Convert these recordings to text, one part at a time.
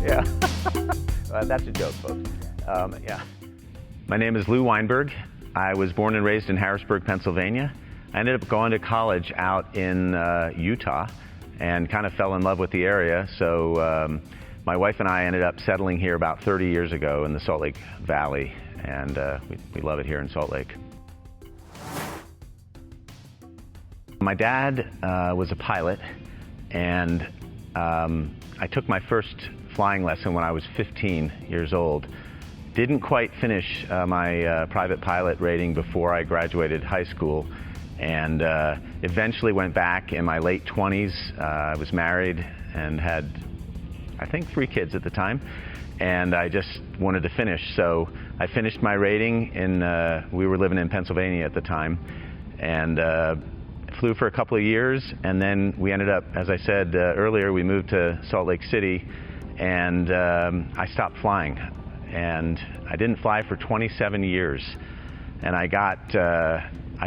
Yeah. That's a joke, folks. Yeah. My name is Weinberg. I was born and raised in Harrisburg, Pennsylvania. I ended up going to college out in Utah and kind of fell in love with the area. So my wife and I ended up settling here about 30 years ago in the Salt Lake Valley, and we love it here in Salt Lake. My dad was a pilot, and I took my first flying lesson when I was 15 years old. Didn't quite finish my private pilot rating before I graduated high school, and eventually went back in my late 20s. I was married and had, I think, 3 kids at the time, and I just wanted to finish. So I finished my rating we were living in Pennsylvania at the time, and flew for a couple of years, and then we ended up, as I said earlier, we moved to Salt Lake City, and I stopped flying. And I didn't fly for 27 years. And I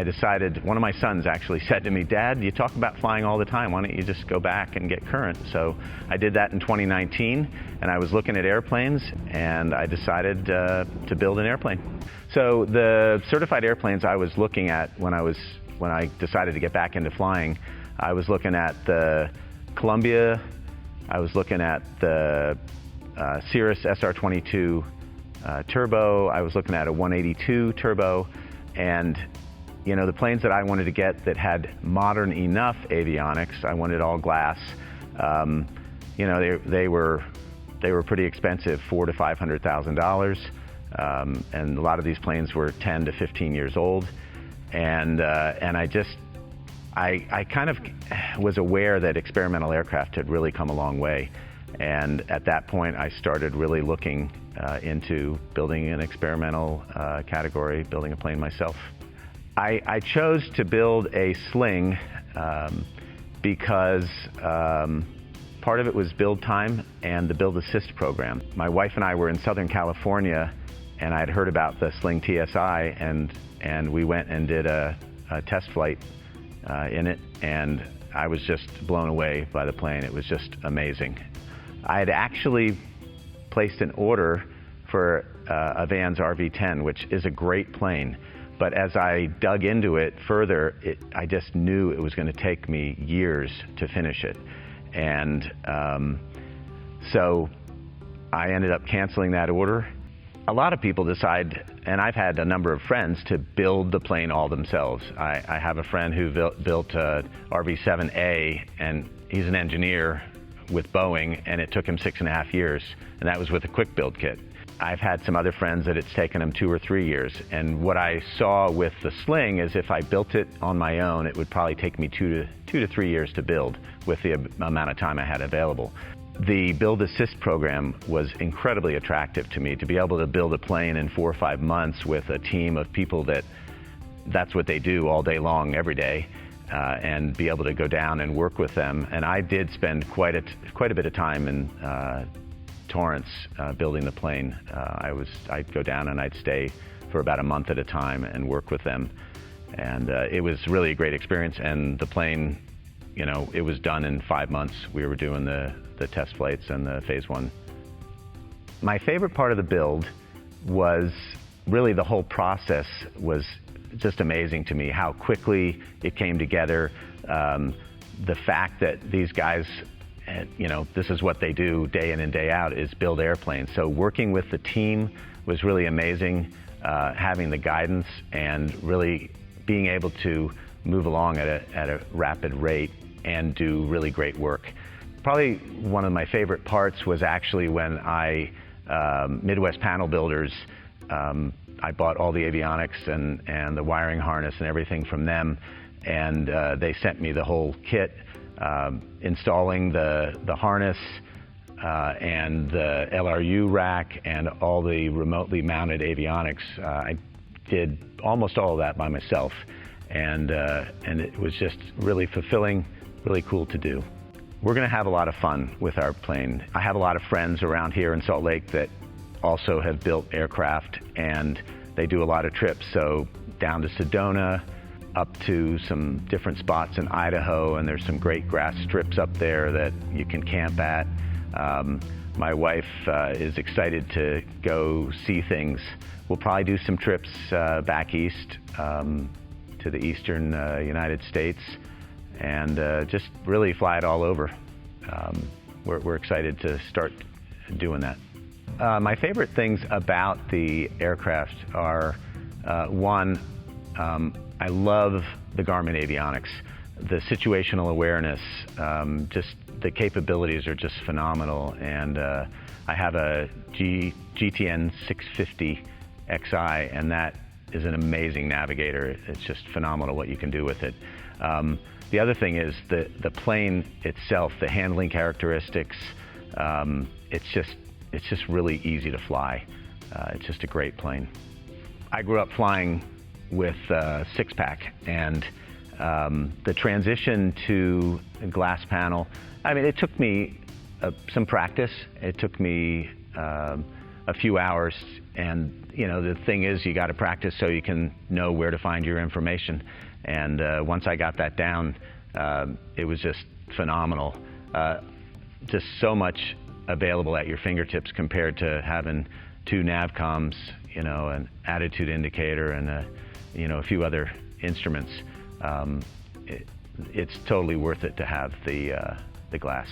decided, one of my sons actually said to me, "Dad, you talk about flying all the time. Why don't you just go back and get current?" So I did that in 2019, and I was looking at airplanes, and I decided to build an airplane. So the certified airplanes I was looking at when I decided to get back into flying, I was looking at the Columbia, I was looking at the Cirrus SR22 turbo, I was looking at a 182 turbo, and you know, the planes that I wanted to get that had modern enough avionics, I wanted all glass. You know, they were pretty expensive, $400,000 to $500,000, and a lot of these planes were 10 to 15 years old, and I kind of was aware that experimental aircraft had really come a long way. And at that point, I started really looking into building an experimental category, building a plane myself. I chose to build a Sling because part of it was build time and the build assist program. My wife and I were in Southern California, and I had heard about the Sling TSI, and we went and did a test flight in it, and I was just blown away by the plane. It was just amazing. I had actually placed an order for a Van's RV-10, which is a great plane. But as I dug into it further, I just knew it was going to take me years to finish it. And so I ended up canceling that order. A lot of people decide, and I've had a number of friends, to build the plane all themselves. I have a friend who built a RV-7A, and he's an engineer with Boeing, and it took him 6.5 years, and that was with a quick build kit. I've had some other friends that it's taken them 2 or 3 years, and what I saw with the Sling is if I built it on my own, it would probably take me 2 to 3 years to build with the amount of time I had available. The build assist program was incredibly attractive to me, to be able to build a plane in 4 or 5 months with a team of people that's what they do all day long, every day. And be able to go down and work with them. And I did spend quite a bit of time in Torrance building the plane. I'd go down and I'd stay for about a month at a time and work with them. And it was really a great experience. And the plane, you know, it was done in 5 months. We were doing the test flights and the phase 1. My favorite part of the build was really the whole process was just amazing to me, how quickly it came together. The fact that these guys, you know, this is what they do day in and day out, is build airplanes. So working with the team was really amazing, having the guidance and really being able to move along at a rapid rate and do really great work. Probably one of my favorite parts was actually when Midwest Panel Builders, I bought all the avionics and the wiring harness and everything from them, and they sent me the whole kit, installing the harness and the LRU rack and all the remotely mounted avionics. I did almost all of that by myself, and it was just really fulfilling, really cool to do. We're going to have a lot of fun with our plane. I have a lot of friends around here in Salt Lake that also have built aircraft, and they do a lot of trips. So down to Sedona, up to some different spots in Idaho, and there's some great grass strips up there that you can camp at. My wife is excited to go see things. We'll probably do some trips back east to the eastern United States and just really fly it all over. We're excited to start doing that. My favorite things about the aircraft are, one, I love the Garmin Avionics. The situational awareness, just the capabilities are just phenomenal. And I have a GTN 650 XI, and that is an amazing navigator. It's just phenomenal what you can do with it. The other thing is the plane itself, the handling characteristics, it's just really easy to fly. It's just a great plane. I grew up flying with six-pack, and the transition to glass panel, I mean, it took me some practice. It took me a few hours, and you know, the thing is, you got to practice so you can know where to find your information. And once I got that down, it was just phenomenal. Just so much available at your fingertips compared to having two navcoms, you know, an attitude indicator and a few other instruments. It's totally worth it to have the glass.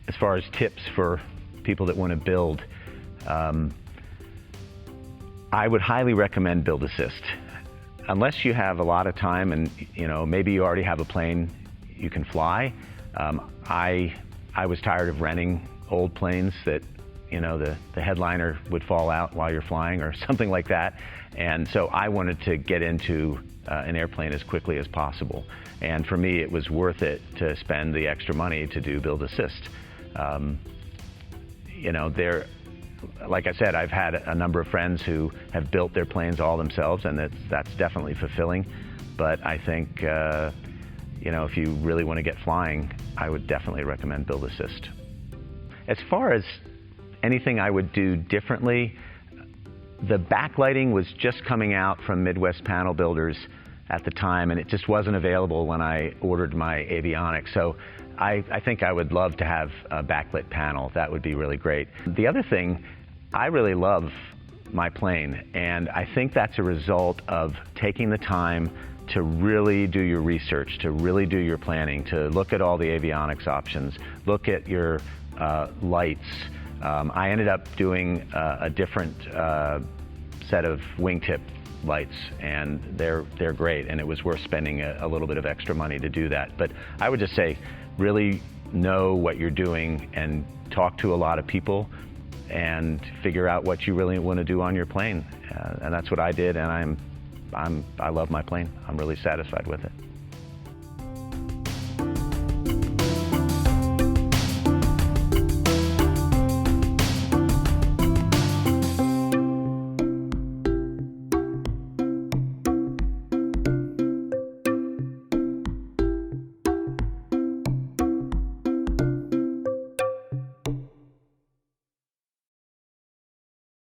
As far as tips for people that want to build, I would highly recommend Build Assist. Unless you have a lot of time and maybe you already have a plane you can fly. I was tired of renting old planes that the headliner would fall out while you're flying or something like that. And so I wanted to get into an airplane as quickly as possible. And for me, it was worth it to spend the extra money to do Build Assist. Like I said, I've had a number of friends who have built their planes all themselves, and that's definitely fulfilling. But I think, if you really want to get flying, I would definitely recommend Build Assist. As far as anything I would do differently, the backlighting was just coming out from Midwest Panel Builders at the time, and it just wasn't available when I ordered my Avionics. So I think I would love to have a backlit panel. That would be really great. The other thing, I really love my plane, and I think that's a result of taking the time to really do your research, to really do your planning, to look at all the avionics options, look at your lights. I ended up doing a different set of wingtip lights, and they're great, and it was worth spending a little bit of extra money to do that. But I would just say, really know what you're doing and talk to a lot of people and figure out what you really want to do on your plane. And that's what I did, and I love my plane. I'm really satisfied with it.